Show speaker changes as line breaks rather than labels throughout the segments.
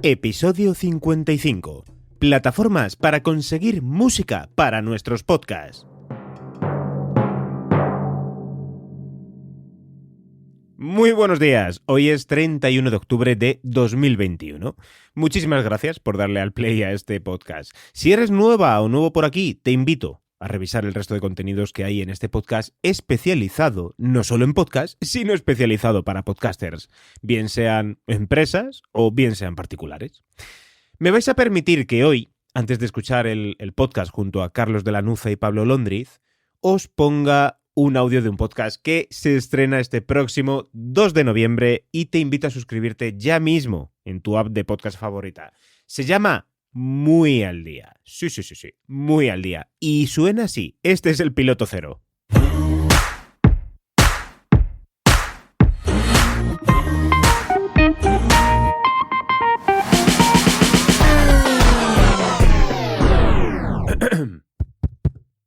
Episodio 55. Plataformas para conseguir música para nuestros podcasts. Muy buenos días, hoy es 31 de octubre de 2021. Muchísimas gracias por darle al play a este podcast. Si eres nueva o nuevo por aquí, te invito a revisar el resto de contenidos que hay en este podcast especializado, no solo en podcast, sino especializado para podcasters, bien sean empresas o bien sean particulares. Me vais a permitir que hoy, antes de escuchar el podcast junto a Carlos de la Nuza y Pablo Londriz, os ponga un audio de un podcast que se estrena este próximo 2 de noviembre y te invito a suscribirte ya mismo en tu app de podcast favorita. Se llama Muy al Día. Sí, Muy al Día. Y suena así. Este es el piloto cero.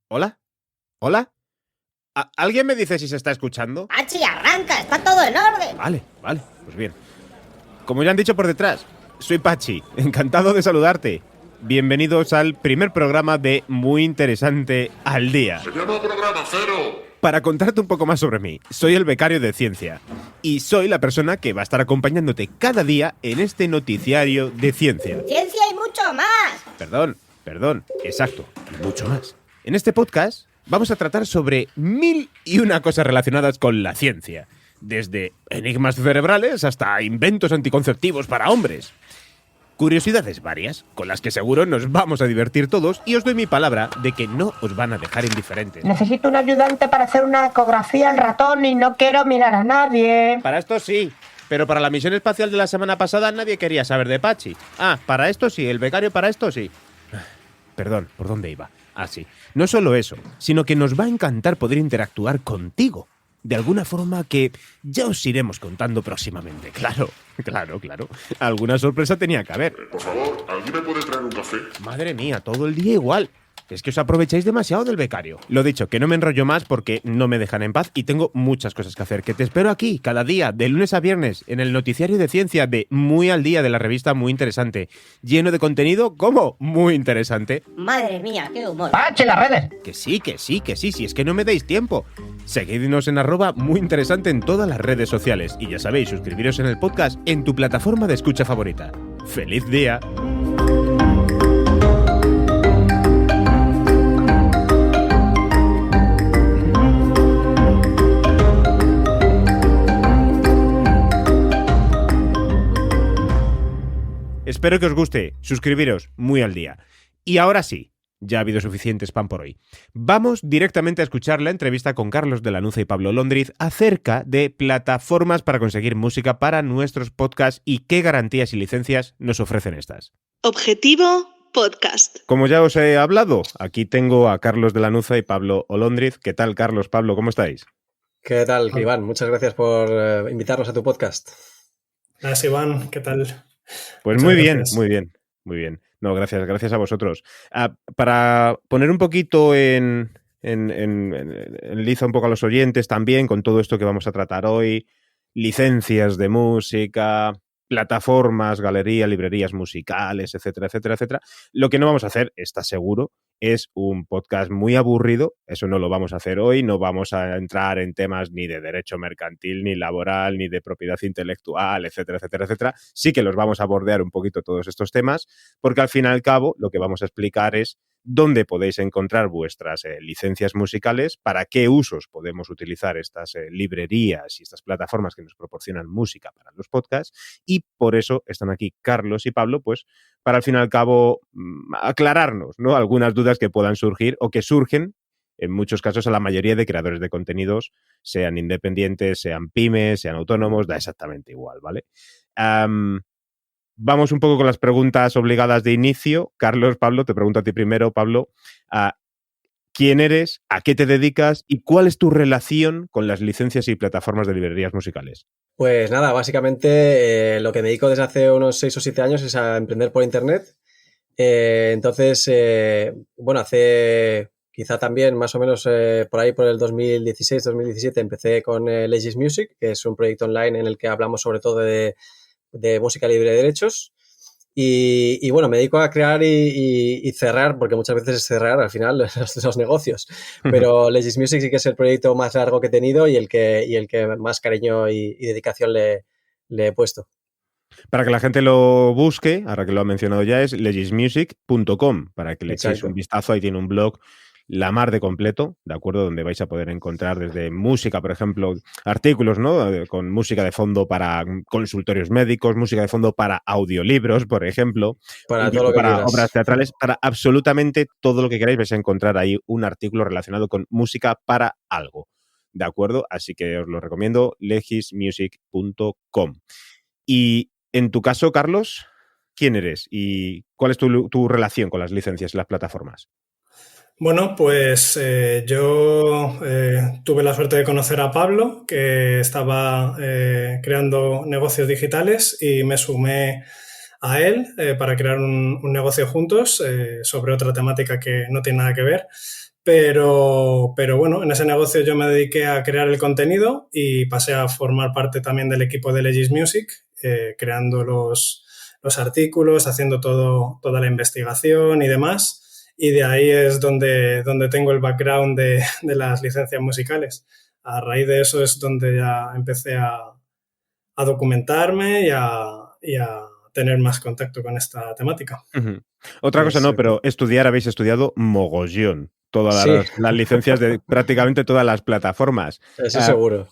¿Hola? ¿Hola? ¿Alguien me dice si se está escuchando?
¡Pachi, arranca! ¡Está todo en orden!
Vale, pues bien. Como ya han dicho por detrás, soy Pachi, encantado de saludarte. Bienvenidos al primer programa de Muy Interesante al Día.
¡Se llama Programa Cero!
Para contarte un poco más sobre mí, soy el becario de ciencia y soy la persona que va a estar acompañándote cada día en este noticiario de ciencia.
¡Ciencia y mucho más!
Perdón, exacto, y mucho más. En este podcast vamos a tratar sobre 1001 cosas relacionadas con la ciencia, desde enigmas cerebrales hasta inventos anticonceptivos para hombres. Curiosidades varias, con las que seguro nos vamos a divertir todos y os doy mi palabra de que no os van a dejar indiferentes.
Necesito un ayudante para hacer una ecografía al ratón y no quiero mirar a nadie.
Para esto sí, pero para la misión espacial de la semana pasada nadie quería saber de Pachi. Para esto sí, el becario para esto sí. Perdón, ¿por dónde iba? Sí. No solo eso, sino que nos va a encantar poder interactuar contigo. De alguna forma que ya os iremos contando próximamente. Claro. Alguna sorpresa tenía que haber.
Por favor, ¿alguien me puede traer un café?
Madre mía, todo el día igual. Es que os aprovecháis demasiado del becario. Lo dicho, que no me enrollo más porque no me dejan en paz y tengo muchas cosas que hacer. Que te espero aquí, cada día, de lunes a viernes, en el noticiario de ciencia de Muy al Día de la revista Muy Interesante. Lleno de contenido, ¿cómo? Muy interesante.
¡Madre mía, qué humor!
¡Pachi, las redes!
Que sí, si es que no me dais tiempo. Seguidnos en @muyinteresante en todas las redes sociales. Y ya sabéis, suscribiros en el podcast en tu plataforma de escucha favorita. ¡Feliz día! Espero que os guste. Suscribiros Muy al Día. Y ahora sí, ya ha habido suficiente spam por hoy. Vamos directamente a escuchar la entrevista con Carlos de la Nuza y Pablo Londriz acerca de plataformas para conseguir música para nuestros podcasts y qué garantías y licencias nos ofrecen estas.
Objetivo Podcast.
Como ya os he hablado, aquí tengo a Carlos de la Nuza y Pablo Olondriz. ¿Qué tal, Carlos, Pablo? ¿Cómo estáis?
¿Qué tal, Iván? Muchas gracias por invitarnos a tu podcast.
Gracias, Iván. ¿Qué tal?
Pues muy bien. No, gracias a vosotros. Para poner un poquito en liza un poco a los oyentes también con todo esto que vamos a tratar hoy, licencias de música, plataformas, galerías, librerías musicales, etcétera. Lo que no vamos a hacer, está seguro, es un podcast muy aburrido. Eso no lo vamos a hacer hoy. No vamos a entrar en temas ni de derecho mercantil, ni laboral, ni de propiedad intelectual, etcétera. Sí que los vamos a bordear un poquito todos estos temas, porque al fin y al cabo lo que vamos a explicar es dónde podéis encontrar vuestras licencias musicales, para qué usos podemos utilizar estas librerías y estas plataformas que nos proporcionan música para los podcasts, y por eso están aquí Carlos y Pablo, pues para al fin y al cabo aclararnos, ¿no?, algunas dudas que puedan surgir o que surgen en muchos casos a la mayoría de creadores de contenidos, sean independientes, sean pymes, sean autónomos, da exactamente igual, ¿vale? Vamos un poco con las preguntas obligadas de inicio. Carlos, Pablo, te pregunto a ti primero, Pablo. ¿Quién eres? ¿A qué te dedicas? ¿Y cuál es tu relación con las licencias y plataformas de librerías musicales?
Pues nada, básicamente lo que me dedico desde hace unos 6 o 7 años es a emprender por internet. Entonces, hace quizá también más o menos por ahí por el 2016-2017 empecé con Legis Music, que es un proyecto online en el que hablamos sobre todo de música libre de derechos. Y bueno, me dedico a crear y cerrar, porque muchas veces es cerrar al final los negocios. Pero Legis Music sí que es el proyecto más largo que he tenido y el que más cariño y dedicación le he puesto.
Para que la gente lo busque, ahora que lo ha mencionado ya, es legismusic.com, para que le echéis un vistazo. Ahí tiene un blog la mar de completo, ¿de acuerdo? Donde vais a poder encontrar desde música, por ejemplo, artículos, ¿no? Con música de fondo para consultorios médicos, música de fondo para audiolibros, por ejemplo,
para todo lo que
para
quieras.
Obras teatrales, para absolutamente todo lo que queráis vais a encontrar ahí un artículo relacionado con música para algo, ¿de acuerdo? Así que os lo recomiendo, legismusic.com. Y en tu caso, Carlos, ¿quién eres y cuál es tu relación con las licencias y las plataformas?
Bueno, pues yo tuve la suerte de conocer a Pablo, que estaba creando negocios digitales, y me sumé a él para crear un negocio juntos sobre otra temática que no tiene nada que ver. Pero bueno, en ese negocio yo me dediqué a crear el contenido y pasé a formar parte también del equipo de Legis Music, creando los artículos, haciendo toda la investigación y demás. Y de ahí es donde tengo el background de las licencias musicales. A raíz de eso es donde ya empecé a documentarme y a tener más contacto con esta temática.
Uh-huh. Otra cosa no, pero habéis estudiado mogollón. Todas las licencias de prácticamente todas las plataformas.
Eso seguro.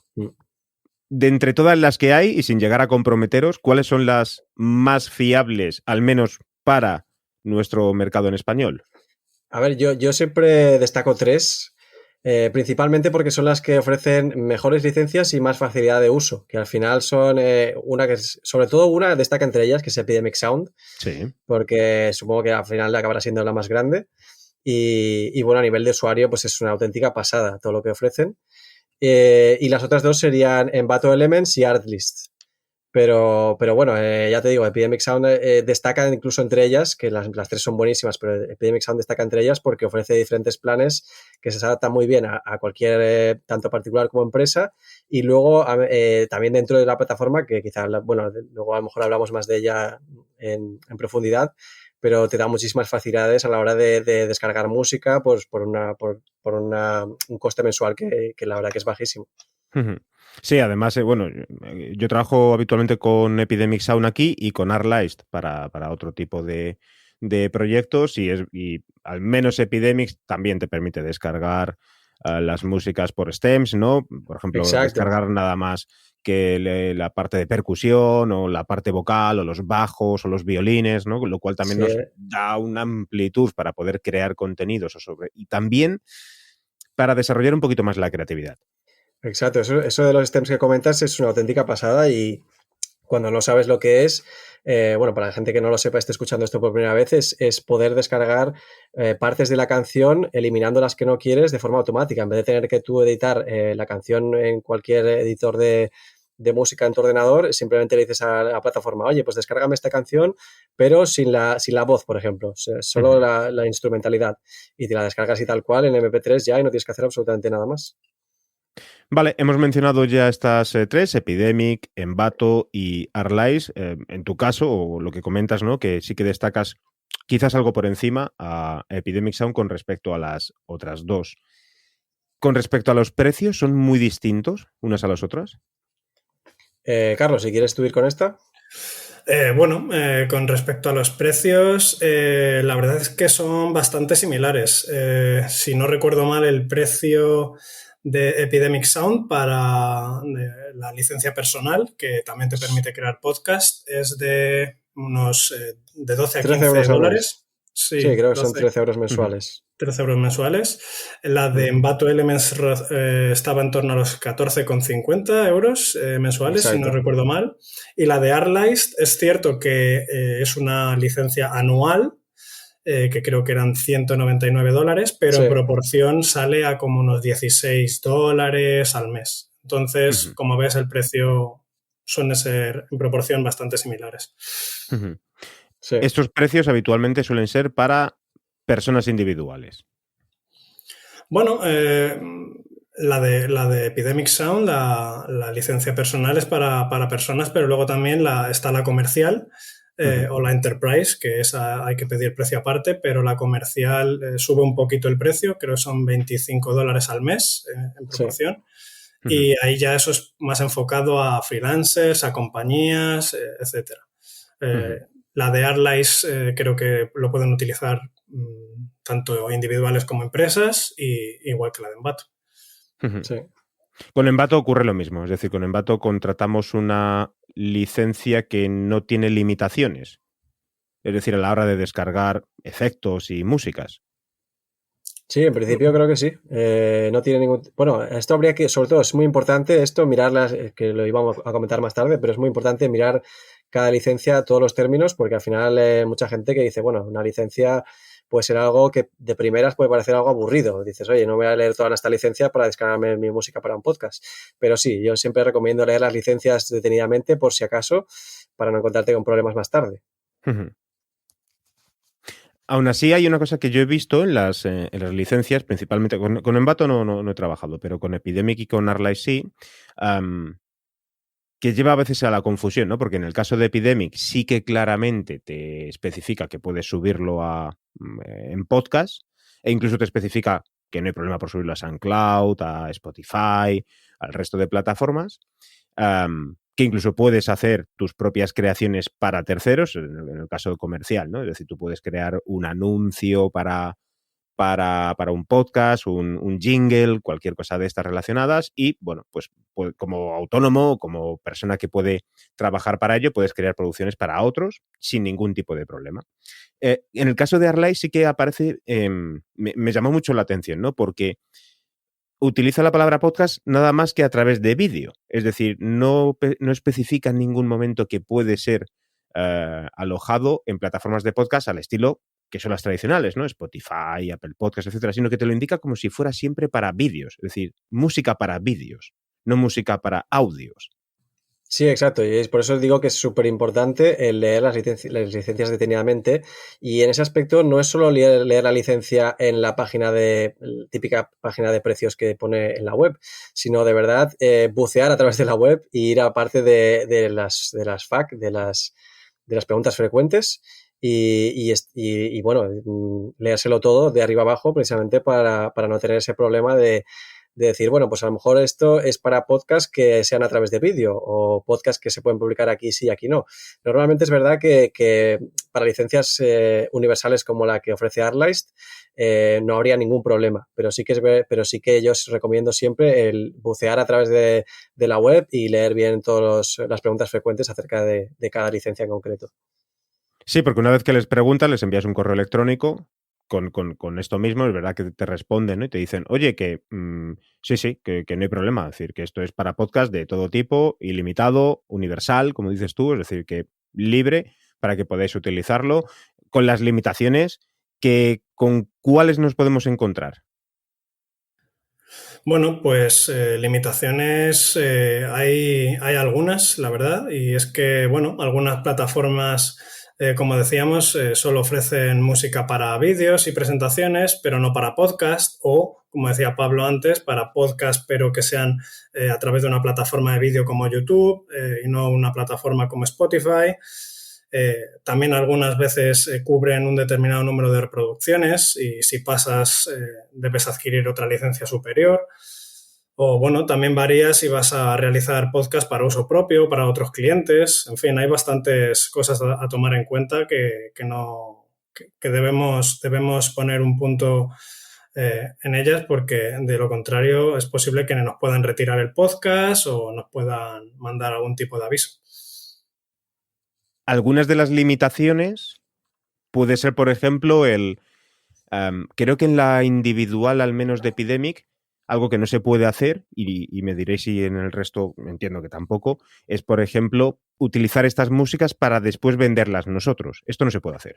De entre todas las que hay, y sin llegar a comprometeros, ¿cuáles son las más fiables, al menos para nuestro mercado en español?
A ver, yo siempre destaco 3, principalmente porque son las que ofrecen mejores licencias y más facilidad de uso, que al final son sobre todo una destaca entre ellas, que es Epidemic Sound,
sí,
porque supongo que al final acabará siendo la más grande y bueno, a nivel de usuario pues es una auténtica pasada todo lo que ofrecen. Y las otras 2 serían Envato Elements y Artlist. Pero bueno, ya te digo, Epidemic Sound destaca incluso entre ellas, que las 3 son buenísimas, pero Epidemic Sound destaca entre ellas porque ofrece diferentes planes que se adaptan muy bien a cualquier, tanto particular como empresa, y luego también dentro de la plataforma, que quizás, bueno, luego a lo mejor hablamos más de ella en profundidad, pero te da muchísimas facilidades a la hora de descargar música pues, por un coste mensual que la verdad que es bajísimo.
Uh-huh. Sí, además, bueno, yo trabajo habitualmente con Epidemic Sound aquí y con Artlist para otro tipo de proyectos, y al menos Epidemic también te permite descargar las músicas por stems, ¿no? Por ejemplo,
exacto,
descargar nada más que la parte de percusión o la parte vocal o los bajos o los violines, ¿no? Lo cual también nos da una amplitud para poder crear contenidos y también para desarrollar un poquito más la creatividad.
Exacto, eso de los stems que comentas es una auténtica pasada, y cuando no sabes lo que es, bueno, para la gente que no lo sepa, esté escuchando esto por primera vez, es poder descargar partes de la canción eliminando las que no quieres de forma automática, en vez de tener que tú editar la canción en cualquier editor de música en tu ordenador. Simplemente le dices a la plataforma, oye, pues descárgame esta canción, pero sin la voz, por ejemplo, solo la instrumentalidad, y te la descargas y tal cual en MP3 ya, y no tienes que hacer absolutamente nada más.
Vale, hemos mencionado ya estas 3, Epidemic, Envato y Artlist. En tu caso, o lo que comentas, ¿no? Que sí que destacas quizás algo por encima a Epidemic Sound con respecto a las otras 2. Con respecto a los precios, ¿son muy distintos unas a las otras?
Carlos, si quieres tú ir con esta.
Bueno, con respecto a los precios, la verdad es que son bastante similares. Si no recuerdo mal, el precio de Epidemic Sound para la licencia personal, que también te permite crear podcast, es de unos de 12 a 15 dólares.
Sí, creo que son 13 euros mensuales.
13 euros mensuales. La de Envato Elements estaba en torno a los 14,50 euros mensuales, exacto, si no recuerdo mal. Y la de Artlist es cierto que es una licencia anual, que creo que eran 199 dólares, pero en proporción sale a como unos 16 dólares al mes. Entonces, como ves, el precio suele ser en proporción bastante similares.
Sí. Estos precios habitualmente suelen ser para personas individuales.
Bueno, la de Epidemic Sound, la licencia personal es para personas, pero luego también está la comercial, o la Enterprise, que esa hay que pedir precio aparte, pero la comercial sube un poquito el precio, creo que son $25 al mes en proporción. Sí. Y ahí ya eso es más enfocado a freelancers, a compañías, etcétera. La de Arlight creo que lo pueden utilizar tanto individuales como empresas, y igual que la de Envato.
Sí.
Con Envato ocurre lo mismo, es decir, con Envato contratamos una licencia que no tiene limitaciones, es decir, a la hora de descargar efectos y músicas.
Sí, en principio creo que sí. No tiene ningún... Bueno, esto habría que, sobre todo, es muy importante esto, mirarlas, que lo íbamos a comentar más tarde, pero es muy importante mirar cada licencia, todos los términos, porque al final mucha gente que dice, bueno, una licencia puede ser algo que de primeras puede parecer algo aburrido. Dices, oye, no voy a leer toda esta licencia para descargarme mi música para un podcast. Pero sí, yo siempre recomiendo leer las licencias detenidamente por si acaso, para no encontrarte con problemas más tarde.
Aún así, hay una cosa que yo he visto en las licencias, principalmente con Envato no he trabajado, pero con Epidemic y con Arlight sí, que lleva a veces a la confusión, ¿no? Porque en el caso de Epidemic sí que claramente te especifica que puedes subirlo en podcast, e incluso te especifica que no hay problema por subirlo a SoundCloud, a Spotify, al resto de plataformas, que incluso puedes hacer tus propias creaciones para terceros, en el caso comercial, ¿no? Es decir, tú puedes crear un anuncio para un podcast, un jingle, cualquier cosa de estas relacionadas, y bueno, pues como autónomo, como persona que puede trabajar para ello, puedes crear producciones para otros sin ningún tipo de problema. En el caso de Arlight sí que aparece, me llamó mucho la atención, ¿no? Porque utiliza la palabra podcast nada más que a través de vídeo, es decir, no especifica en ningún momento que puede ser alojado en plataformas de podcast al estilo que son las tradicionales, ¿no? Spotify, Apple Podcasts, etcétera, sino que te lo indica como si fuera siempre para vídeos, es decir, música para vídeos, no música para audios.
Sí, exacto, y es por eso digo que es súper importante el leer las licencias detenidamente, y en ese aspecto no es solo leer la licencia en la típica página de precios que pone en la web, sino de verdad bucear a través de la web e ir a parte de las FAQ, de las preguntas frecuentes, y bueno, leérselo todo de arriba abajo precisamente para no tener ese problema de decir, bueno, pues a lo mejor esto es para podcasts que sean a través de vídeo o podcasts que se pueden publicar aquí sí y aquí no. Normalmente es verdad que para licencias universales como la que ofrece Arlight no habría ningún problema, pero sí que yo os recomiendo siempre el bucear a través de la web y leer bien todas las preguntas frecuentes acerca de cada licencia en concreto.
Sí, porque una vez que les preguntas, les envías un correo electrónico con esto mismo, es verdad que te responden, ¿no? Y te dicen, oye, que sí, que no hay problema, es decir, que esto es para podcast de todo tipo, ilimitado, universal, como dices tú, es decir, que libre para que podáis utilizarlo, con las limitaciones ¿con cuáles nos podemos encontrar?
Bueno, pues limitaciones hay algunas, la verdad, y es que, bueno, algunas plataformas, como decíamos, solo ofrecen música para vídeos y presentaciones, pero no para podcast, o, como decía Pablo antes, para podcast, pero que sean a través de una plataforma de vídeo como YouTube y no una plataforma como Spotify. También algunas veces cubren un determinado número de reproducciones y si pasas debes adquirir otra licencia superior. O bueno, también varía si vas a realizar podcast para uso propio, para otros clientes. En fin, hay bastantes cosas a tomar en cuenta que debemos poner un punto en ellas, porque de lo contrario es posible que nos puedan retirar el podcast o nos puedan mandar algún tipo de aviso.
Algunas de las limitaciones puede ser, por ejemplo, creo que en la individual, al menos de Epidemic, algo que no se puede hacer, y me diréis si en el resto entiendo que tampoco, es, por ejemplo, utilizar estas músicas para después venderlas nosotros. Esto no se puede hacer.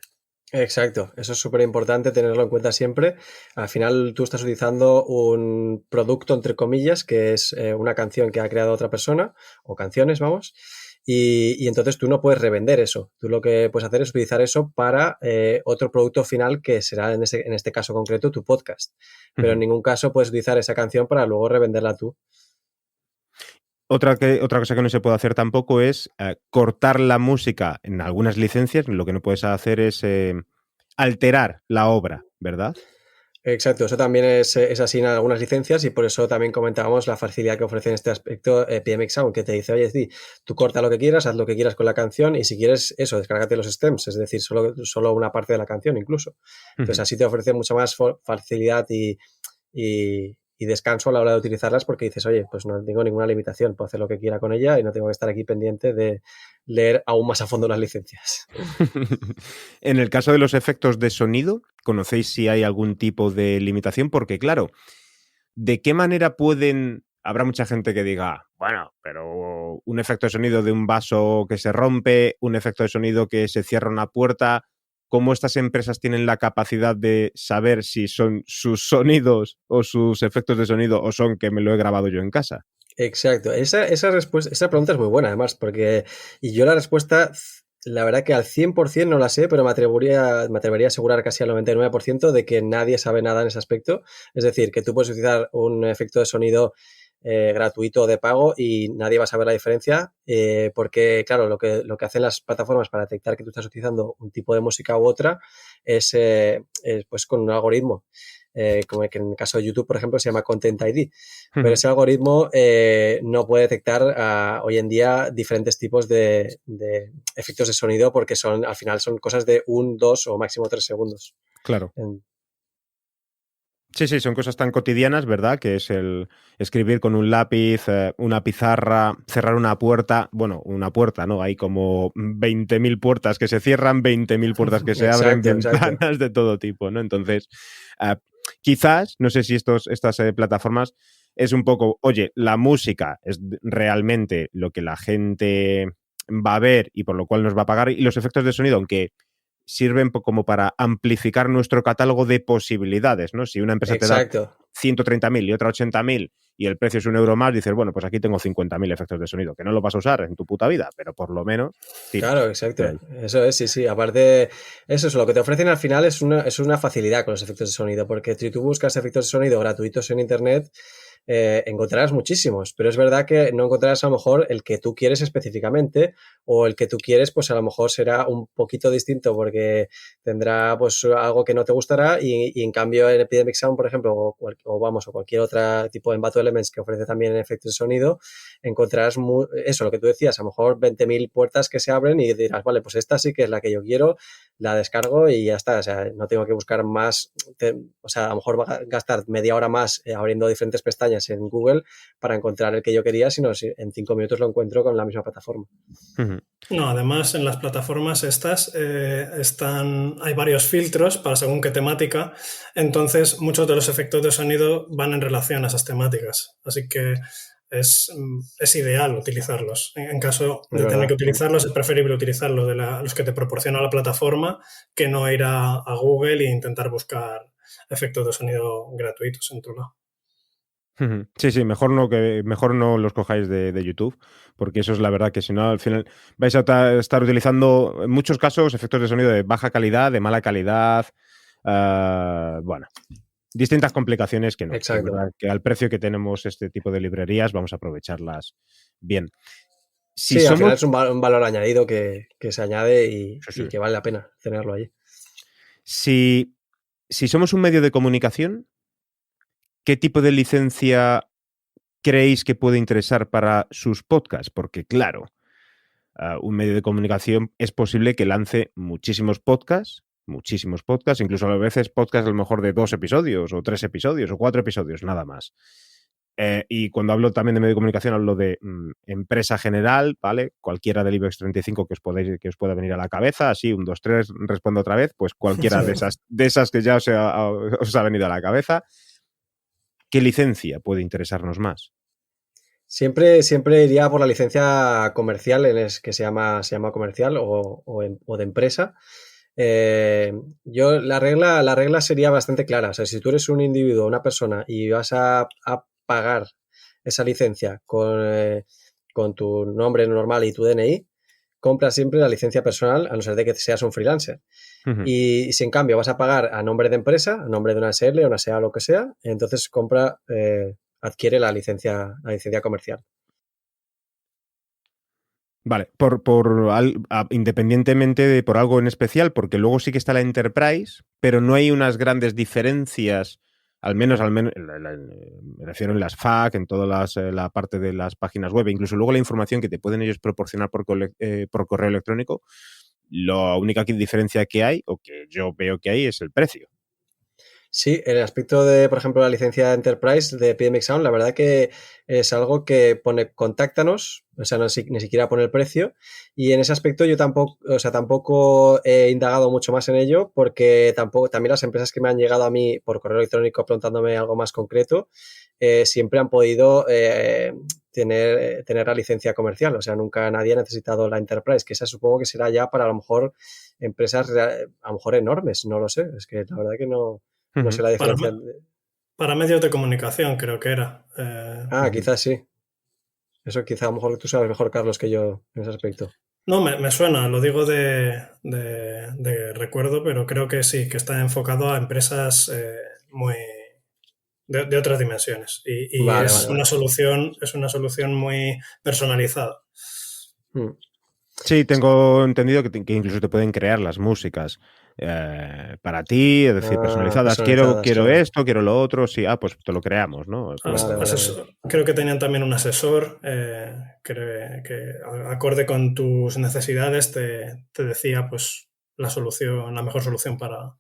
Exacto, eso es súper importante tenerlo en cuenta siempre. Al final tú estás utilizando un producto, entre comillas, que es una canción que ha creado otra persona, o canciones, vamos, y entonces tú no puedes revender eso. Tú lo que puedes hacer es utilizar eso para otro producto final que será en este caso concreto tu podcast. Pero en ningún caso puedes utilizar esa canción para luego revenderla tú.
Otra cosa que no se puede hacer tampoco es cortar la música en algunas licencias. Lo que no puedes hacer es alterar la obra, ¿verdad?
Exacto, eso también es así en algunas licencias y por eso también comentábamos la facilidad que ofrece en este aspecto PMX Sound, que te dice, oye, sí, tú corta lo que quieras, haz lo que quieras con la canción y si quieres eso, descárgate los stems, es decir, solo una parte de la canción incluso. Entonces así te ofrece mucha más facilidad y descanso a la hora de utilizarlas porque dices, oye, pues no tengo ninguna limitación, puedo hacer lo que quiera con ella y no tengo que estar aquí pendiente de leer aún más a fondo las licencias.
En el caso de los efectos de sonido, ¿conocéis si hay algún tipo de limitación? Porque claro, ¿de qué manera pueden...? Habrá mucha gente que diga, bueno, pero un efecto de sonido de un vaso que se rompe, un efecto de sonido que se cierra una puerta... ¿Cómo estas empresas tienen la capacidad de saber si son sus sonidos o sus efectos de sonido o son que me lo he grabado yo en casa?
Exacto. Esa pregunta es muy buena, además, y yo la respuesta, la verdad que al 100% no la sé, pero me atrevería a asegurar casi al 99% de que nadie sabe nada en ese aspecto. Es decir, que tú puedes utilizar un efecto de sonido gratuito o de pago y nadie va a saber la diferencia porque, claro, lo que hacen las plataformas para detectar que tú estás utilizando un tipo de música u otra es pues con un algoritmo. Como que en el caso de YouTube, por ejemplo, se llama Content ID. Pero ese algoritmo no puede detectar hoy en día diferentes tipos de efectos de sonido porque al final son cosas de 1, 2 o máximo 3 segundos.
Claro. Sí, son cosas tan cotidianas, ¿verdad? Que es el escribir con un lápiz, una pizarra, cerrar una puerta. Bueno, una puerta, ¿no? Hay como 20.000 puertas que se cierran, 20.000 puertas que se abren, ventanas de todo tipo, ¿no? Entonces, quizás, no sé si estas plataformas es un poco, oye, la música es realmente lo que la gente va a ver y por lo cual nos va a pagar, y los efectos de sonido, aunque sirven como para amplificar nuestro catálogo de posibilidades, ¿no? Si una empresa te da 130.000 y otra 80.000 y el precio es €1 más, dices, bueno, pues aquí tengo 50.000 efectos de sonido, que no lo vas a usar en tu puta vida, pero por lo menos... Tira.
Claro, exacto. Eso es, sí. Aparte, eso es lo que te ofrecen al final es una facilidad con los efectos de sonido, porque si tú buscas efectos de sonido gratuitos en Internet, encontrarás muchísimos, pero es verdad que no encontrarás a lo mejor el que tú quieres específicamente o el que tú quieres pues a lo mejor será un poquito distinto porque tendrá pues algo que no te gustará y en cambio en Epidemic Sound, por ejemplo, o cualquier otro tipo de Envato Elements que ofrece también efectos de sonido, encontrarás eso, lo que tú decías, a lo mejor 20.000 puertas que se abren y dirás, vale, pues esta sí que es la que yo quiero, la descargo y ya está, o sea, no tengo que buscar más, o sea, a lo mejor va a gastar media hora más abriendo diferentes pestañas en Google para encontrar el que yo quería, sino en 5 minutos lo encuentro con la misma plataforma.
No, además en las plataformas estas hay varios filtros para según qué temática, entonces muchos de los efectos de sonido van en relación a esas temáticas, así que es ideal utilizarlos. En caso de tener que utilizarlos, es preferible utilizarlos de los que te proporciona la plataforma que no ir a Google e intentar buscar efectos de sonido gratuitos en tu lado.
Sí, mejor no los cojáis de YouTube, porque eso es la verdad que si no, al final vais a estar utilizando, en muchos casos, efectos de sonido de baja calidad, de mala calidad, bueno, distintas complicaciones que no.
Exacto.
Que al precio que tenemos este tipo de librerías vamos a aprovecharlas bien.
Al final es un valor añadido que se añade y que vale la pena tenerlo allí.
Si somos un medio de comunicación, ¿qué tipo de licencia creéis que puede interesar para sus podcasts? Porque, claro, un medio de comunicación es posible que lance muchísimos podcasts, incluso a veces podcasts a lo mejor de 2 episodios, o 3 episodios, o 4 episodios, nada más. Y cuando hablo también de medio de comunicación, hablo de empresa general, ¿vale? Cualquiera del IBEX 35 que os pueda venir a la cabeza, así, 1, 2, 3, respondo otra vez, pues cualquiera de esas que ya os ha venido a la cabeza. ¿Qué licencia puede interesarnos más?
Siempre iría por la licencia comercial, que se llama comercial o de empresa. La regla sería bastante clara. O sea, si tú eres un individuo, una persona, y vas a pagar esa licencia con tu nombre normal y tu DNI, compra siempre la licencia personal, a no ser de que seas un freelancer. Y si en cambio vas a pagar a nombre de empresa, a nombre de una SL, una SEA o lo que sea, entonces adquiere la licencia comercial.
Vale, independientemente de por algo en especial, porque luego sí que está la Enterprise, pero no hay unas grandes diferencias, al menos me refiero en las FAQ, en toda la parte de las páginas web, incluso luego la información que te pueden ellos proporcionar por correo electrónico. La única diferencia que hay, o que yo veo que hay, es el precio.
Sí, en el aspecto de, por ejemplo, la licencia Enterprise de Epidemic Sound, la verdad que es algo que pone contáctanos, o sea, ni siquiera pone el precio, y en ese aspecto yo tampoco he indagado mucho más en ello, porque también las empresas que me han llegado a mí por correo electrónico preguntándome algo más concreto, siempre han podido tener la licencia comercial, o sea, nunca nadie ha necesitado la Enterprise, que esa supongo que será ya para a lo mejor empresas a lo mejor enormes, no lo sé, es que la verdad que no sé la diferencia.
Para medios de comunicación creo que era.
Quizás sí. Eso quizá a lo mejor tú sabes mejor, Carlos, que yo en ese aspecto.
No, me suena, lo digo de recuerdo, pero creo que sí, que está enfocado a empresas muy de otras dimensiones. Y
Vale,
es
vale.
una solución muy personalizada.
Sí, tengo entendido que incluso te pueden crear las músicas para ti, es decir, personalizadas. Quiero
claro.
esto, quiero lo otro. Sí, pues te lo creamos, ¿no?
Vale.
Creo que tenían también un asesor que acorde con tus necesidades te decía pues la mejor solución para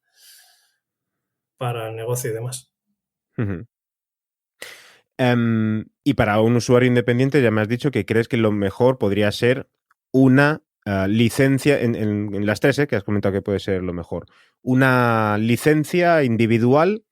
el negocio y demás.
Uh-huh. Y para un usuario independiente ya me has dicho que crees que lo mejor podría ser una licencia, en las tres, que has comentado que puede ser lo mejor, una licencia individual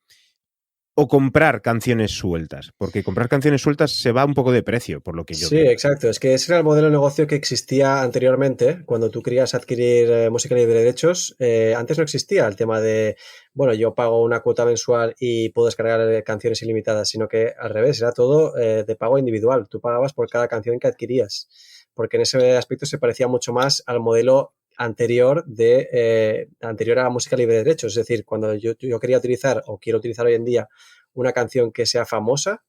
o comprar canciones sueltas, porque comprar canciones sueltas se va un poco de precio, por lo que yo veo.
Sí, exacto, es que ese era el modelo de negocio que existía anteriormente, cuando tú querías adquirir música libre de derechos, antes no existía el tema de, bueno, yo pago una cuota mensual y puedo descargar canciones ilimitadas, sino que al revés, era todo de pago individual, tú pagabas por cada canción que adquirías, porque en ese aspecto se parecía mucho más al modelo anterior a la música libre de derechos. Es decir, cuando yo quería utilizar o quiero utilizar hoy en día una canción que sea famosa,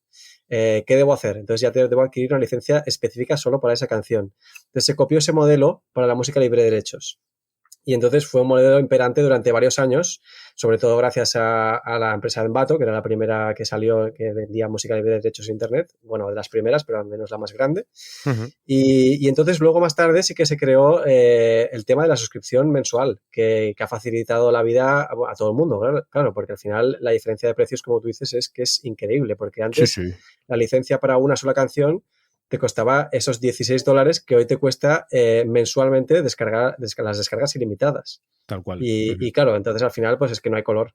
¿qué debo hacer? Entonces ya debo adquirir una licencia específica solo para esa canción. Entonces se copió ese modelo para la música libre de derechos. Y entonces fue un modelo imperante durante varios años, sobre todo gracias a la empresa Envato, que era la primera que salió, que vendía música libre de derechos en Internet. Bueno, de las primeras, pero al menos la más grande. Uh-huh. Y entonces luego más tarde sí que se creó el tema de la suscripción mensual, que ha facilitado la vida a todo el mundo, claro, porque al final la diferencia de precios, como tú dices, es que es increíble, porque antes la licencia para una sola canción te costaba esos $16 que hoy te cuesta mensualmente descargar las descargas ilimitadas.
Tal cual.
Y claro, entonces al final pues es que no hay color.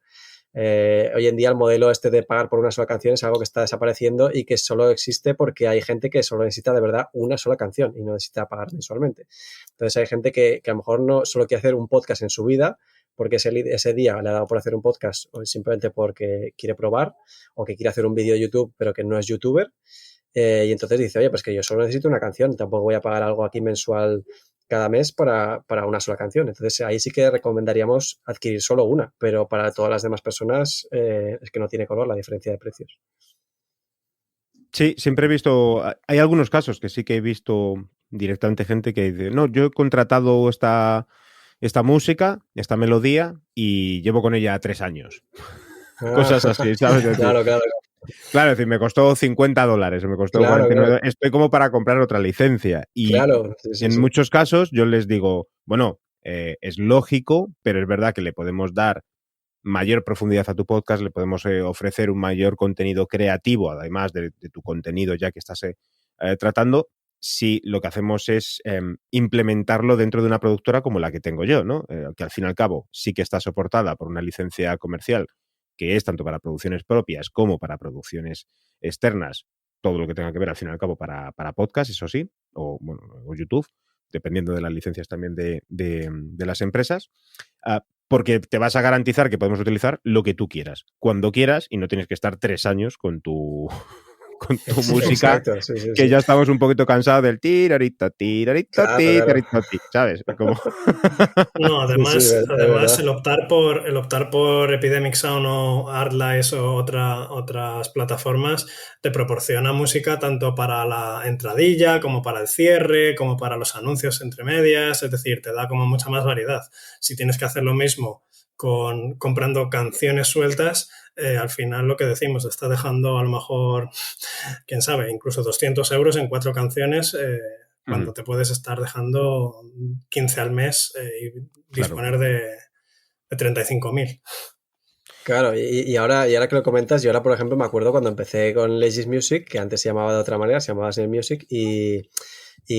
Hoy en día el modelo de pagar por una sola canción es algo que está desapareciendo y que solo existe porque hay gente que solo necesita de verdad una sola canción y no necesita pagar mensualmente. Entonces hay gente que a lo mejor no solo quiere hacer un podcast en su vida porque ese día le ha dado por hacer un podcast o simplemente porque quiere probar o que quiere hacer un vídeo de YouTube pero que no es youtuber. Y entonces dice, oye, pues que yo solo necesito una canción, tampoco voy a pagar algo aquí mensual cada mes para una sola canción. Entonces ahí sí que recomendaríamos adquirir solo una, pero para todas las demás personas es que no tiene color la diferencia de precios.
Sí, siempre he visto, hay algunos casos que sí que he visto directamente gente que dice, no, yo he contratado esta música, esta melodía y llevo con ella 3 años. Cosas así, ¿sabes?
Claro.
Claro, es decir, me costó $50, me costó 49. Claro. Estoy como para comprar otra licencia. Y en muchos casos yo les digo, bueno, es lógico, pero es verdad que le podemos dar mayor profundidad a tu podcast, le podemos ofrecer un mayor contenido creativo, además de tu contenido ya que estás tratando, si lo que hacemos es implementarlo dentro de una productora como la que tengo yo, ¿no? Que al fin y al cabo sí que está soportada por una licencia comercial que es tanto para producciones propias como para producciones externas, todo lo que tenga que ver al fin y al cabo para podcast, eso sí, o YouTube, dependiendo de las licencias también de las empresas, porque te vas a garantizar que podemos utilizar lo que tú quieras, cuando quieras, y no tienes que estar 3 años con tu con tu música,
Exacto, sí,
que ya estamos un poquito cansados del tirarito,
Claro.
¿sabes? Como...
No, además,
es
además
verdad.
el optar por Epidemic Sound o Artlist o otras plataformas te proporciona música tanto para la entradilla, como para el cierre, como para los anuncios entre medias, es decir, te da como mucha más variedad. Si tienes que hacer lo mismo comprando canciones sueltas, al final lo que decimos, está dejando a lo mejor, quién sabe, incluso 200 euros en 4 canciones, cuando te puedes estar dejando 15 al mes y disponer de 35.000.
Claro, y ahora que lo comentas, yo ahora, por ejemplo, me acuerdo cuando empecé con Legis Music, que antes se llamaba de otra manera, se llamaba Snare Music, y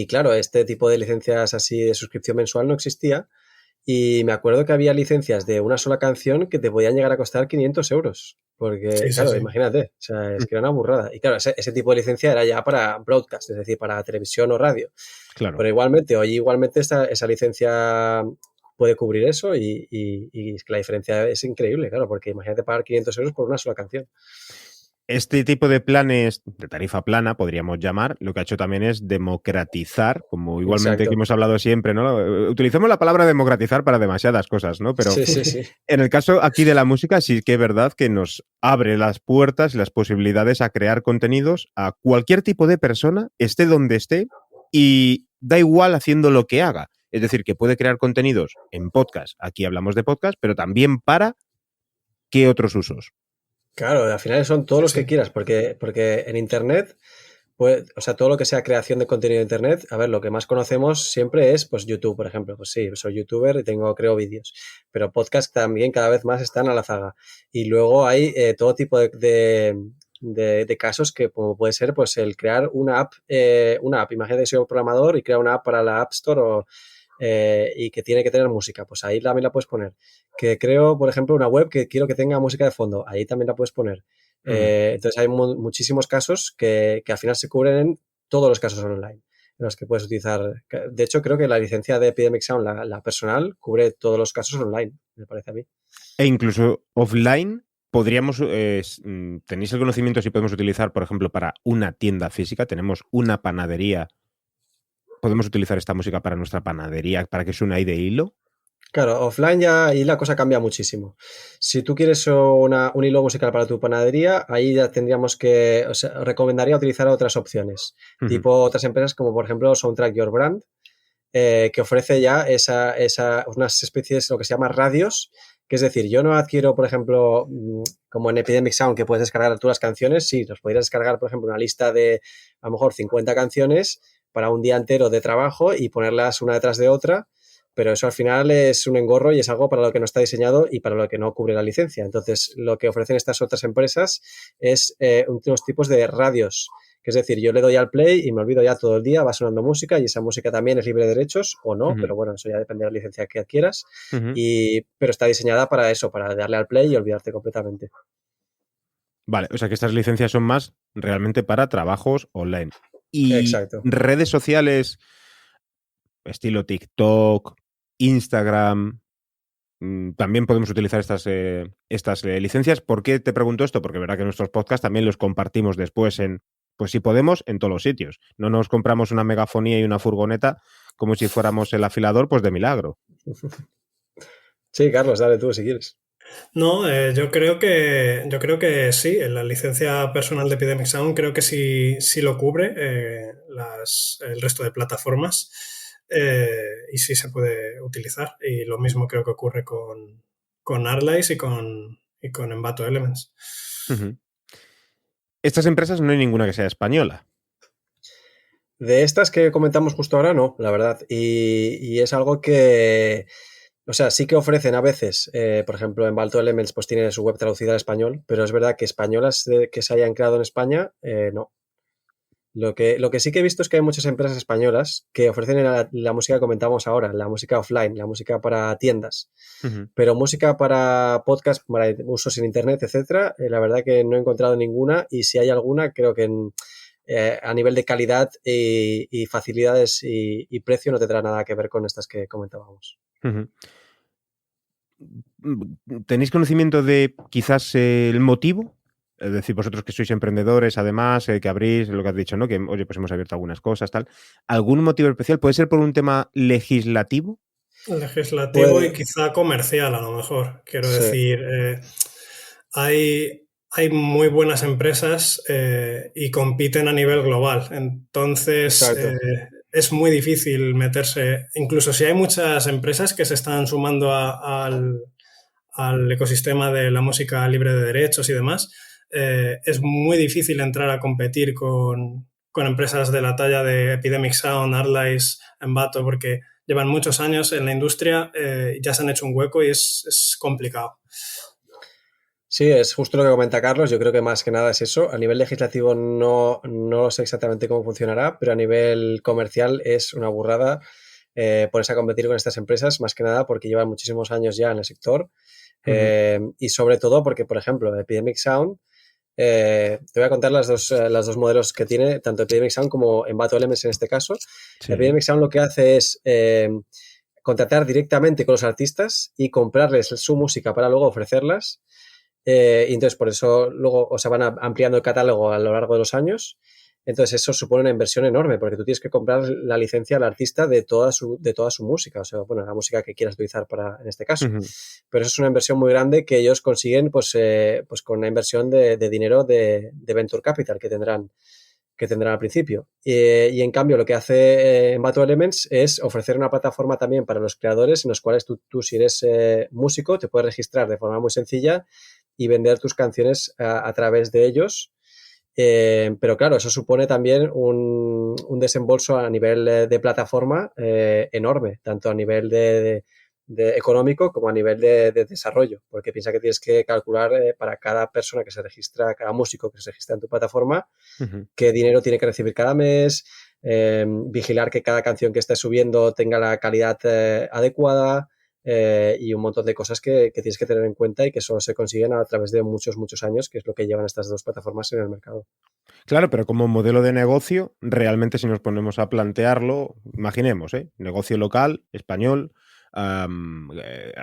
claro, este tipo de licencias así de suscripción mensual no existía. Y me acuerdo que había licencias de una sola canción que te podían llegar a costar 500 euros. Porque,
Sí, sí,
claro,
sí.
imagínate, o sea, es que era una burrada. Y claro, ese tipo de licencia era ya para broadcast, es decir, para televisión o radio.
Claro.
Pero igualmente esa licencia puede cubrir eso y es que la diferencia es increíble, claro, porque imagínate pagar 500 euros por una sola canción.
Este tipo de planes de tarifa plana, podríamos llamar, lo que ha hecho también es democratizar, como igualmente que hemos hablado siempre, ¿no? Utilizamos la palabra democratizar para demasiadas cosas, ¿no? Pero
Sí.
en el caso aquí de la música sí que es verdad que nos abre las puertas y las posibilidades a crear contenidos a cualquier tipo de persona, esté donde esté, y da igual haciendo lo que haga. Es decir, que puede crear contenidos en podcast, aquí hablamos de podcast, pero también para ¿qué otros usos?
Claro, al final son todos los que quieras, porque en Internet, pues, o sea, todo lo que sea creación de contenido de Internet, a ver, lo que más conocemos siempre es, pues, YouTube, por ejemplo. Pues sí, soy youtuber y creo vídeos, pero podcast también cada vez más están a la zaga. Y luego hay todo tipo de casos que, como puede ser, pues, el crear una app. Imagínate que soy un programador y crea una app para la App Store y que tiene que tener música, pues ahí también la puedes poner. Que creo, por ejemplo, una web que quiero que tenga música de fondo, ahí también la puedes poner. Entonces hay muchísimos casos que al final se cubren en todos los casos online en los que puedes utilizar. De hecho, creo que la licencia de Epidemic Sound, la personal, cubre todos los casos online, me parece a mí.
E incluso offline, podríamos, ¿tenéis el conocimiento si podemos utilizar, por ejemplo, para una tienda física? Tenemos una panadería. ¿Podemos utilizar esta música para nuestra panadería, para que suene ahí de hilo?
Claro, offline ya ahí la cosa cambia muchísimo. Si tú quieres un hilo musical para tu panadería, ahí ya tendríamos que, o sea, recomendaría utilizar otras opciones, tipo otras empresas como por ejemplo Soundtrack Your Brand, que ofrece ya unas especies, lo que se llama radios, que es decir, yo no adquiero, por ejemplo, como en Epidemic Sound, que puedes descargar tú las canciones, sí, los podrías descargar, por ejemplo, una lista de a lo mejor 50 canciones para un día entero de trabajo y ponerlas una detrás de otra, pero eso al final es un engorro y es algo para lo que no está diseñado y para lo que no cubre la licencia. Entonces, lo que ofrecen estas otras empresas es unos tipos de radios, que es decir, yo le doy al play y me olvido ya todo el día, va sonando música y esa música también es libre de derechos o no, pero bueno, eso ya depende de la licencia que adquieras, pero está diseñada para eso, para darle al play y olvidarte completamente.
Vale, o sea que estas licencias son más realmente para trabajos online. Y
exacto.
Redes sociales, estilo TikTok, Instagram, también podemos utilizar estas licencias. ¿Por qué te pregunto esto? Porque verá que nuestros podcasts también los compartimos después pues si podemos, en todos los sitios. No nos compramos una megafonía y una furgoneta como si fuéramos el afilador, pues de milagro.
Sí, Carlos, dale tú si quieres.
No, yo creo que sí, en la licencia personal de Epidemic Sound creo que sí lo cubre el resto de plataformas y sí se puede utilizar. Y lo mismo creo que ocurre con Artlist y con Envato Elements.
Estas empresas no hay ninguna que sea española.
De estas que comentamos justo ahora, no, la verdad. Y es algo que, o sea, sí que ofrecen a veces, por ejemplo, Envato Elements pues tiene su web traducida al español, pero es verdad que españolas que se hayan creado en España, no. Lo que sí que he visto es que hay muchas empresas españolas que ofrecen la música que comentábamos ahora, la música offline, la música para tiendas, pero música para podcast, para usos en internet, etcétera, la verdad que no he encontrado ninguna y si hay alguna, creo que a nivel de calidad y facilidades y precio no tendrá nada que ver con estas que comentábamos.
¿Tenéis conocimiento de quizás el motivo? Es decir, vosotros que sois emprendedores, además, que abrís, lo que has dicho, ¿no? Que, oye, pues hemos abierto algunas cosas, tal. ¿Algún motivo especial? ¿Puede ser por un tema legislativo?
Legislativo
Pues,
y quizá comercial, a lo mejor. Quiero
sí,
decir, hay muy buenas empresas y compiten a nivel global. Entonces,
exacto.
es muy difícil meterse, incluso si hay muchas empresas que se están sumando al ecosistema de la música libre de derechos y demás, es muy difícil entrar a competir con empresas de la talla de Epidemic Sound, Arliss, Envato, porque llevan muchos años en la industria, ya se han hecho un hueco y es complicado.
Sí, es justo lo que comenta Carlos. Yo creo que más que nada es eso. A nivel legislativo no sé exactamente cómo funcionará, pero a nivel comercial es una burrada ponerse a competir con estas empresas, más que nada porque llevan muchísimos años ya en el sector y sobre todo porque, por ejemplo, Epidemic Sound, te voy a contar las dos modelos que tiene, tanto Epidemic Sound como Envato Elements en este caso.
Sí.
Epidemic Sound lo que hace es contratar directamente con los artistas y comprarles su música para luego ofrecerlas. Y entonces por eso luego van ampliando el catálogo a lo largo de los años. Entonces eso supone una inversión enorme porque tú tienes que comprar la licencia al artista de toda su música, o sea, bueno, la música que quieras utilizar en este caso. Pero eso es una inversión muy grande que ellos consiguen pues con una inversión de dinero de Venture Capital que tendrán al principio. Y en cambio lo que hace Envato Elements es ofrecer una plataforma también para los creadores en los cuales tú si eres músico te puedes registrar de forma muy sencilla y vender tus canciones a través de ellos. Pero claro, eso supone también un desembolso a nivel de plataforma enorme, tanto a nivel de económico como a nivel de desarrollo, porque piensa que tienes que calcular para cada persona que se registra, cada músico que se registra en tu plataforma, qué dinero tiene que recibir cada mes, vigilar que cada canción que estés subiendo tenga la calidad adecuada, y un montón de cosas que tienes que tener en cuenta y que solo se consiguen a través de muchos años, que es lo que llevan estas dos plataformas en el mercado.
Claro, pero como modelo de negocio, realmente si nos ponemos a plantearlo, imaginemos, negocio local, español, al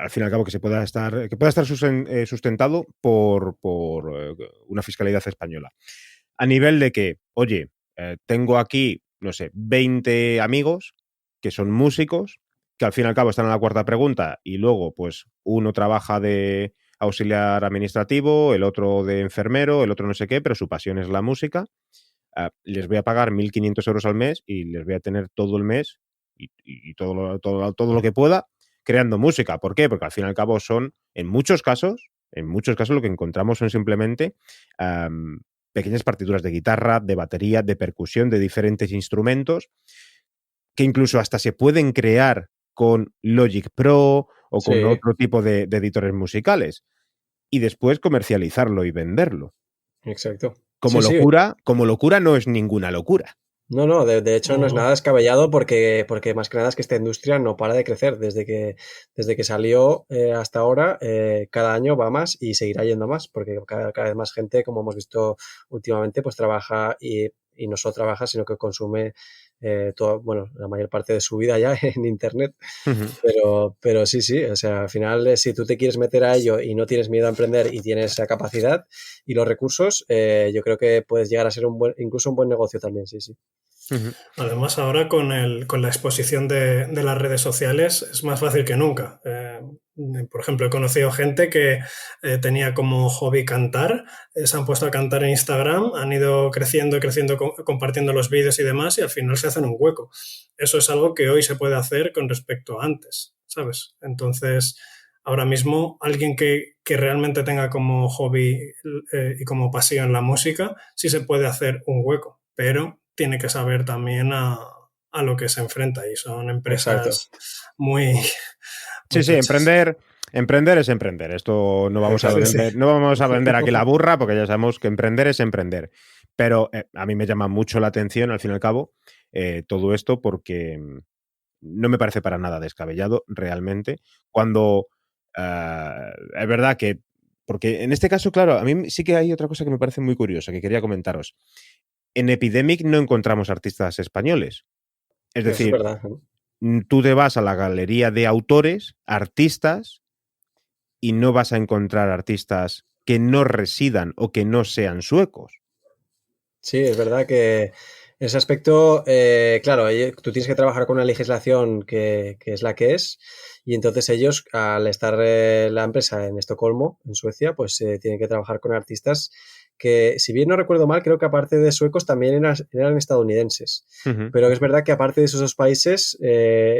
fin y al cabo que pueda estar sustentado por una fiscalidad española. A nivel de que, oye, tengo aquí, no sé, 20 amigos que son músicos, que al fin y al cabo están en la cuarta pregunta y luego pues uno trabaja de auxiliar administrativo, el otro de enfermero, el otro no sé qué, pero su pasión es la música. Les voy a pagar 1.500 euros al mes y les voy a tener todo el mes y todo lo que pueda creando música. ¿Por qué? Porque al fin y al cabo son, en muchos casos lo que encontramos son simplemente pequeñas partituras de guitarra, de batería, de percusión, de diferentes instrumentos que incluso hasta se pueden crear con Logic Pro o con otro tipo de editores musicales y después comercializarlo y venderlo.
Exacto.
Como locura no es ninguna locura.
No, de hecho no es nada descabellado porque más que nada es que esta industria no para de crecer. Desde que salió hasta ahora, cada año va más y seguirá yendo más porque cada vez más gente, como hemos visto últimamente, pues trabaja y no solo trabaja, sino que consume la mayor parte de su vida ya en Internet. Pero sí, o sea, al final si tú te quieres meter a ello y no tienes miedo a emprender y tienes esa capacidad y los recursos, yo creo que puedes llegar a ser incluso un buen negocio también, sí.
Además, ahora con la exposición de las redes sociales es más fácil que nunca. Por ejemplo, he conocido gente que tenía como hobby cantar, se han puesto a cantar en Instagram, han ido creciendo y creciendo, compartiendo los vídeos y demás, y al final se hacen un hueco. Eso es algo que hoy se puede hacer con respecto a antes, ¿sabes? Entonces, ahora mismo, alguien que realmente tenga como hobby y como pasión la música, sí se puede hacer un hueco, pero tiene que saber también a lo que se enfrenta y son empresas muy
Sí, emprender es emprender. Esto no vamos a vender aquí la burra porque ya sabemos que emprender es emprender. Pero a mí me llama mucho la atención, al fin y al cabo, todo esto porque no me parece para nada descabellado realmente. Cuando es verdad que, porque en este caso, claro, a mí sí que hay otra cosa que me parece muy curiosa que quería comentaros. En Epidemic no encontramos artistas españoles. Es decir,
es verdad.
Tú te vas a la galería de autores, artistas, y no vas a encontrar artistas que no residan o que no sean suecos.
Sí, es verdad que en ese aspecto, claro, tú tienes que trabajar con una legislación que es la que es, y entonces ellos, al estar la empresa en Estocolmo, en Suecia, pues tienen que trabajar con artistas que, si bien no recuerdo mal, creo que aparte de suecos también eran estadounidenses.
Uh-huh.
Pero es verdad que aparte de esos dos países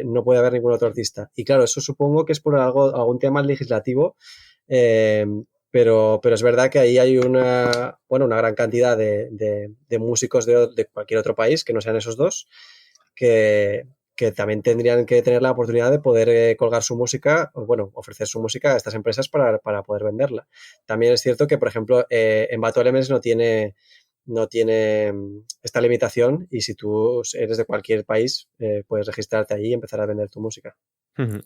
no puede haber ningún otro artista. Y claro, eso supongo que es por algún tema legislativo. Pero es verdad que ahí hay una gran cantidad de músicos de cualquier otro país que no sean esos dos, que también tendrían que tener la oportunidad de poder colgar su música, o bueno, ofrecer su música a estas empresas para poder venderla. También es cierto que, por ejemplo, Envato Elements no tiene esta limitación, y si tú eres de cualquier país, puedes registrarte allí y empezar a vender tu música.
Uh-huh.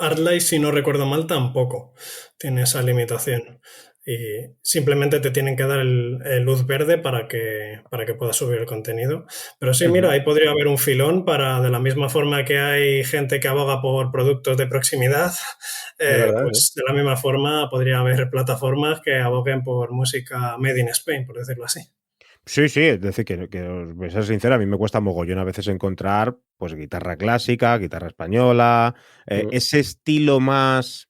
Artlight, si no recuerdo mal, tampoco tiene esa limitación. Y simplemente te tienen que dar el luz verde para que puedas subir el contenido. Pero sí, mira, ahí podría haber un filón para, de la misma forma que hay gente que aboga por productos de proximidad, pues de la misma forma podría haber plataformas que aboguen por música made in Spain, por decirlo así.
Sí, es decir, que voy a ser sincero, a mí me cuesta mogollón a veces encontrar pues guitarra clásica, guitarra española, ese estilo más...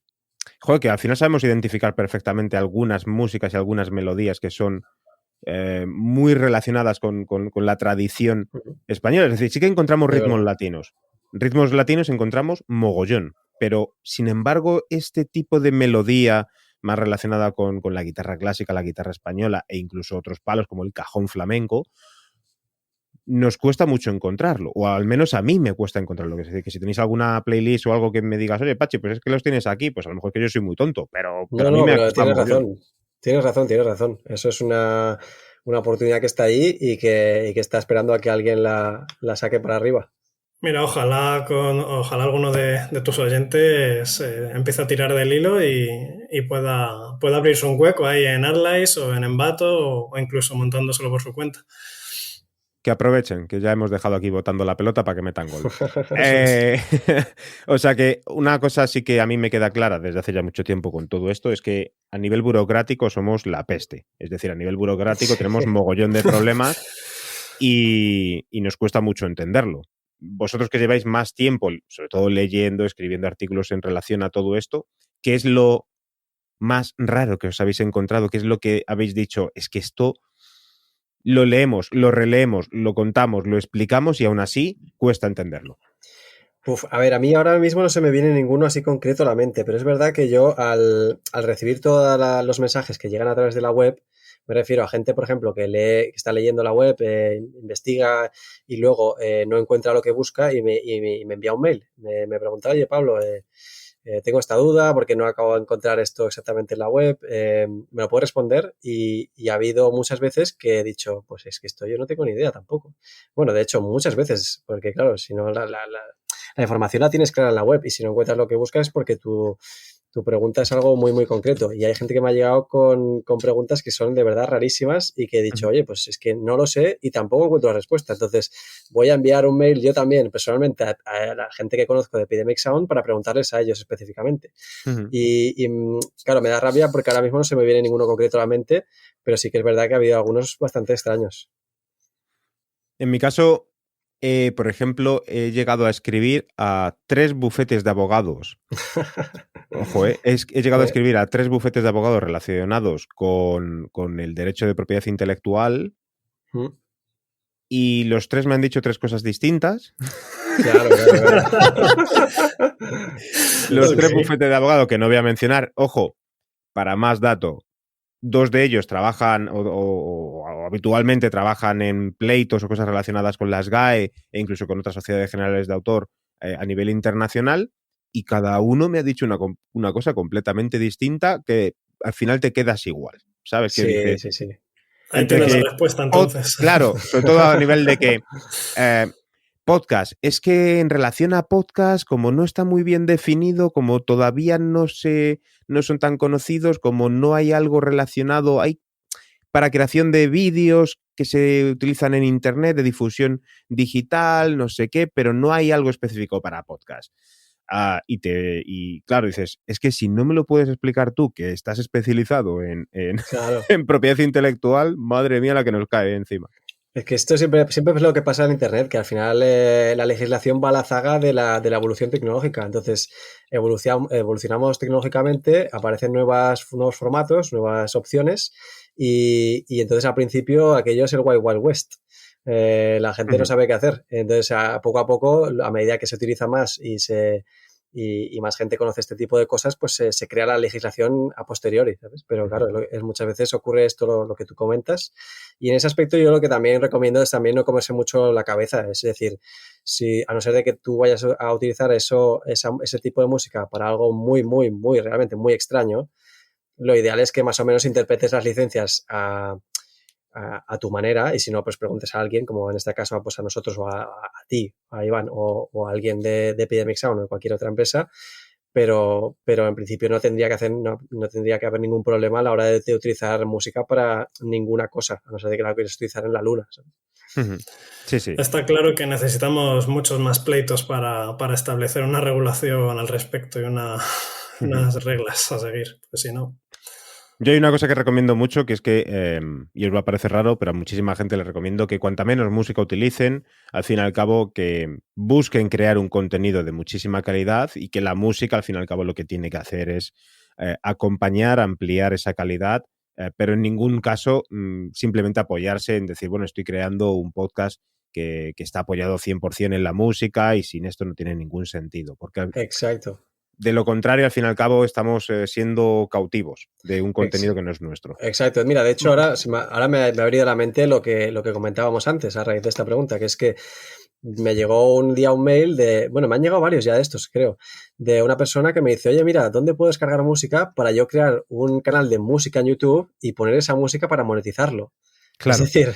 Joder, que al final sabemos identificar perfectamente algunas músicas y algunas melodías que son muy relacionadas con la tradición española. Es decir, sí que encontramos ritmos latinos. Ritmos latinos encontramos mogollón, pero sin embargo este tipo de melodía más relacionada con la guitarra clásica, la guitarra española e incluso otros palos como el cajón flamenco, nos cuesta mucho encontrarlo, o al menos a mí me cuesta encontrarlo. Es decir, que si tenéis alguna playlist o algo que me digas, oye, Pachi, pues es que los tienes aquí, pues a lo mejor que yo soy muy tonto, pero a mí me ha costado
tienes razón. Eso es una oportunidad que está ahí y que está esperando a que alguien la saque para arriba.
Mira, ojalá alguno de tus oyentes empiece a tirar del hilo y pueda abrirse un hueco ahí en Artlight o en Envato o incluso montándoselo por su cuenta.
Que aprovechen, que ya hemos dejado aquí botando la pelota para que metan gol. O sea que una cosa sí que a mí me queda clara desde hace ya mucho tiempo con todo esto es que a nivel burocrático somos la peste. Es decir, a nivel burocrático tenemos mogollón de problemas y nos cuesta mucho entenderlo. Vosotros que lleváis más tiempo, sobre todo leyendo, escribiendo artículos en relación a todo esto, ¿qué es lo más raro que os habéis encontrado? ¿Qué es lo que habéis dicho? Es que esto lo leemos, lo releemos, lo contamos, lo explicamos y aún así cuesta entenderlo.
A ver, a mí ahora mismo no se me viene ninguno así concreto a la mente, pero es verdad que yo al recibir todos los mensajes que llegan a través de la web, me refiero a gente, por ejemplo, que está leyendo la web, investiga y luego no encuentra lo que busca y me envía un mail. Me pregunta, oye, Pablo, tengo esta duda porque no acabo de encontrar esto exactamente en la web, ¿me lo puedo responder? Y ha habido muchas veces que he dicho, pues es que esto yo no tengo ni idea tampoco. Bueno, de hecho, muchas veces, porque claro, si no la información la tienes clara en la web y si no encuentras lo que buscas es porque tu pregunta es algo muy, muy concreto. Y hay gente que me ha llegado con preguntas que son de verdad rarísimas y que he dicho, oye, pues es que no lo sé y tampoco encuentro la respuesta. Entonces voy a enviar un mail yo también personalmente a la gente que conozco de Epidemic Sound para preguntarles a ellos específicamente. Y claro, me da rabia porque ahora mismo no se me viene ninguno concreto a la mente, pero sí que es verdad que ha habido algunos bastante extraños.
En mi caso, por ejemplo, he llegado a escribir a 3 bufetes de abogados. Ojo, he llegado a escribir a 3 bufetes de abogados relacionados con el derecho de propiedad intelectual y los 3 me han dicho 3 cosas distintas.
Claro.
Los 3 bufetes de abogados que no voy a mencionar, ojo, para más dato, 2 de ellos trabajan o habitualmente trabajan en pleitos o cosas relacionadas con las GAE e incluso con otras sociedades generales de autor a nivel internacional, y cada uno me ha dicho una cosa completamente distinta que al final te quedas igual, ¿sabes?
Sí,
que dices,
sí.
Ahí tienes la respuesta entonces.
Claro, sobre todo a nivel de que podcast, es que en relación a podcast, como no está muy bien definido, como todavía no son tan conocidos, como no hay algo relacionado, hay para creación de vídeos que se utilizan en internet, de difusión digital, no sé qué, pero no hay algo específico para podcast. Y claro, dices, es que si no me lo puedes explicar tú, que estás especializado
Claro.
en propiedad intelectual, madre mía la que nos cae encima.
Es que esto siempre es lo que pasa en Internet, que al final la legislación va a la zaga de la evolución tecnológica. Entonces, evolucionamos tecnológicamente, aparecen nuevos formatos, nuevas opciones, y entonces al principio aquello es el Wild Wild West. La gente no sabe qué hacer. Entonces, poco a poco, a medida que se utiliza más y más gente conoce este tipo de cosas, pues se crea la legislación a posteriori, ¿sabes? Pero claro, muchas veces ocurre esto, lo que tú comentas. Y en ese aspecto yo lo que también recomiendo es también no comerse mucho la cabeza. Es decir, si a no ser de que tú vayas a utilizar ese tipo de música para algo muy, muy, muy, realmente muy extraño, lo ideal es que más o menos interpretes las licencias a tu manera, y si no, pues preguntes a alguien, como en este caso pues a nosotros o a ti, a Iván, o a alguien de Epidemic Sound o de cualquier otra empresa, pero en principio no tendría que haber ningún problema a la hora de utilizar música para ninguna cosa, a no ser de que la quieras utilizar en la luna, ¿sabes?
Sí, sí.
Está claro que necesitamos muchos más pleitos para establecer una regulación al respecto y unas reglas a seguir, pues si no...
Yo hay una cosa que recomiendo mucho, que es que, y os va a parecer raro, pero a muchísima gente les recomiendo que cuanta menos música utilicen, al fin y al cabo que busquen crear un contenido de muchísima calidad, y que la música al fin y al cabo lo que tiene que hacer es acompañar, ampliar esa calidad, pero en ningún caso simplemente apoyarse en decir, bueno, estoy creando un podcast que está apoyado 100% en la música y sin esto no tiene ningún sentido. Porque
Exacto.
De lo contrario, al fin y al cabo, estamos siendo cautivos de un contenido que no es nuestro.
Exacto. Mira, de hecho, ahora me ha venido a la mente lo que comentábamos antes a raíz de esta pregunta, que es que me llegó un día un mail me han llegado varios ya de estos, creo, de una persona que me dice, oye, mira, ¿dónde puedo descargar música para yo crear un canal de música en YouTube y poner esa música para monetizarlo? Claro. Es decir,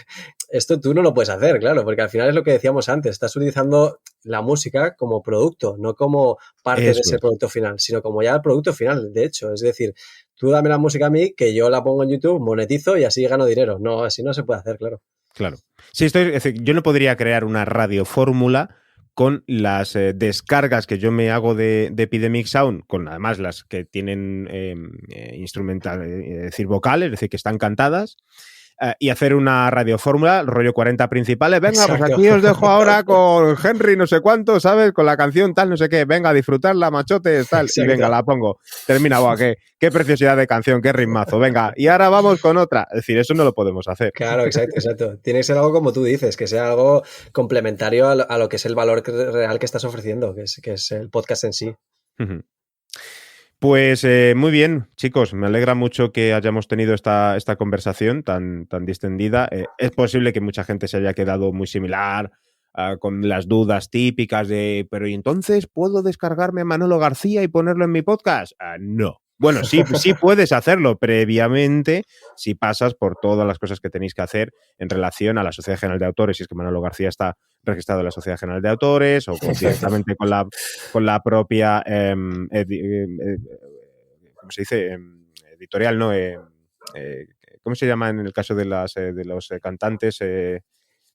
esto tú no lo puedes hacer, claro, porque al final es lo que decíamos antes, estás utilizando la música como producto, no como parte de ese producto final, sino como ya el producto final, de hecho. Es decir, tú dame la música a mí, que yo la pongo en YouTube, monetizo y así gano dinero. No, así no se puede hacer, claro.
Claro. Sí, es decir, yo no podría crear una radiofórmula con las descargas que yo me hago de Epidemic Sound, con además las que tienen instrumental, es decir, vocales, es decir, que están cantadas, y hacer una radiofórmula, rollo 40 principales. Venga, exacto. Pues aquí os dejo ahora con Henry no sé cuánto, ¿sabes? Con la canción tal, no sé qué. Venga, a disfrutarla, machotes, tal. Exacto. Y venga, la pongo. Termina, guau, qué preciosidad de canción, qué ritmazo. Venga, y ahora vamos con otra. Es decir, eso no lo podemos hacer.
Claro, exacto. Tiene que ser algo como tú dices, que sea algo complementario a lo que es el valor real que estás ofreciendo, que es el podcast en sí.
Pues muy bien, chicos, me alegra mucho que hayamos tenido esta conversación tan distendida. Es posible que mucha gente se haya quedado muy similar, con las dudas típicas de, pero ¿y entonces puedo descargarme a Manolo García y ponerlo en mi podcast? No. Bueno, sí puedes hacerlo previamente si pasas por todas las cosas que tenéis que hacer en relación a la Sociedad General de Autores, si es que Manolo García está registrado en la Sociedad General de Autores, o directamente con la propia ¿cómo se dice? Editorial, ¿no? ¿Cómo se llama en el caso de los cantantes?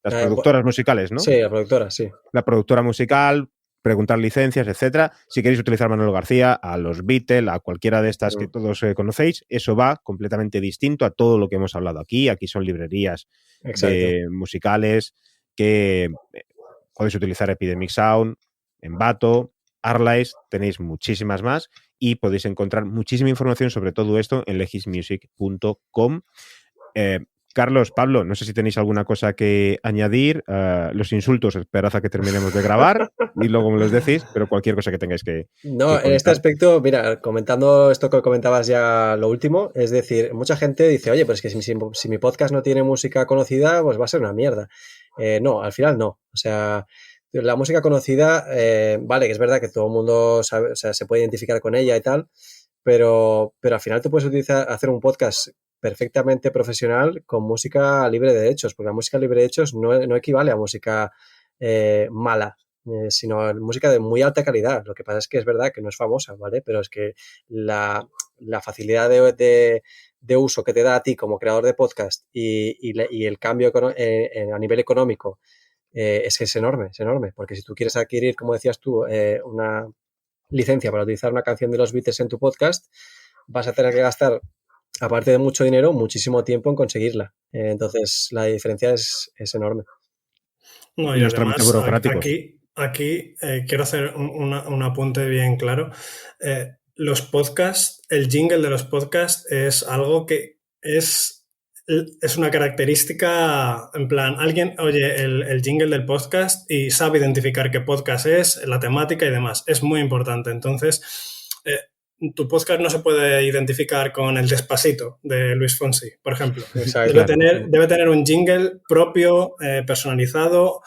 Las productoras musicales, ¿no?
Sí, la productora, sí.
La productora musical, preguntar licencias, etcétera. Si queréis utilizar Manolo García, a los Beatles, a cualquiera de estas que todos conocéis, eso va completamente distinto a todo lo que hemos hablado aquí. Aquí son librerías musicales que podéis utilizar Epidemic Sound, Envato, Arlight, tenéis muchísimas más y podéis encontrar muchísima información sobre todo esto en legismusic.com. Carlos, Pablo, no sé si tenéis alguna cosa que añadir. Los insultos, esperad a que terminemos de grabar y luego me los decís, pero cualquier cosa que tengáis que...
No, en este aspecto, mira, comentando esto que comentabas ya lo último, es decir, mucha gente dice, oye, pero es que si mi podcast no tiene música conocida, pues va a ser una mierda. No, al final no. O sea, la música conocida, vale, que es verdad que todo el mundo sabe, o sea, se puede identificar con ella y tal, pero al final tú puedes hacer un podcast perfectamente profesional con música libre de derechos, porque la música libre de derechos no equivale a música mala, sino música de muy alta calidad. Lo que pasa es que es verdad que no es famosa, ¿vale? Pero es que la facilidad de uso que te da a ti como creador de podcast y el cambio a nivel económico es que es enorme, porque si tú quieres adquirir, como decías tú, licencia para utilizar una canción de los Beatles en tu podcast, vas a tener que gastar, aparte de mucho dinero, muchísimo tiempo en conseguirla. Entonces, la diferencia es enorme.
No, y además, aquí quiero hacer un apunte bien claro. Los podcasts, el jingle de los podcasts es algo que es una característica, en plan, alguien oye el jingle del podcast y sabe identificar qué podcast es, la temática y demás. Es muy importante. Entonces, tu podcast no se puede identificar con el Despacito de Luis Fonsi, por ejemplo.
Exacto.
Debe tener un jingle propio, personalizado,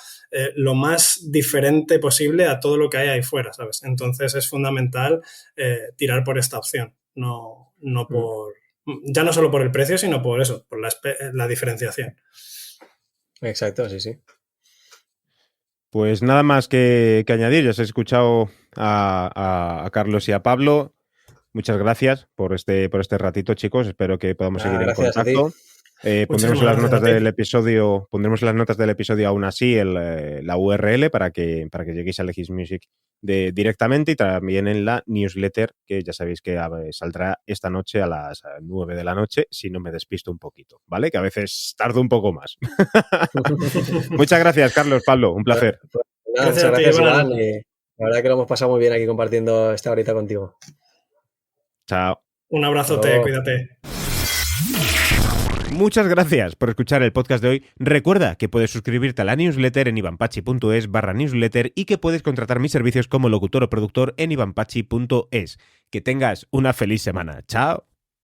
lo más diferente posible a todo lo que hay ahí fuera, ¿sabes? Entonces es fundamental tirar por esta opción, no por... Ya no solo por el precio, sino por eso, por la diferenciación.
Exacto, sí.
Pues nada más que añadir. Ya os he escuchado a Carlos y a Pablo. Muchas gracias por este ratito, chicos. Espero que podamos seguir en contacto. Pondremos las notas del episodio. Pondremos las notas del episodio aún así, la URL para que lleguéis a Legis Music directamente, y también en la newsletter, que ya sabéis que saldrá esta noche a las 9 de la noche, si no me despisto un poquito, ¿vale? Que a veces tardo un poco más. Muchas gracias, Carlos, Pablo, un placer.
Muchas gracias, Iván. La verdad que lo hemos pasado muy bien aquí compartiendo esta horita contigo.
Chao.
Un abrazote, cuídate.
Muchas gracias por escuchar el podcast de hoy. Recuerda que puedes suscribirte a la newsletter en ivanpachi.es/newsletter y que puedes contratar mis servicios como locutor o productor en ivanpachi.es. Que tengas una feliz semana. ¡Chao!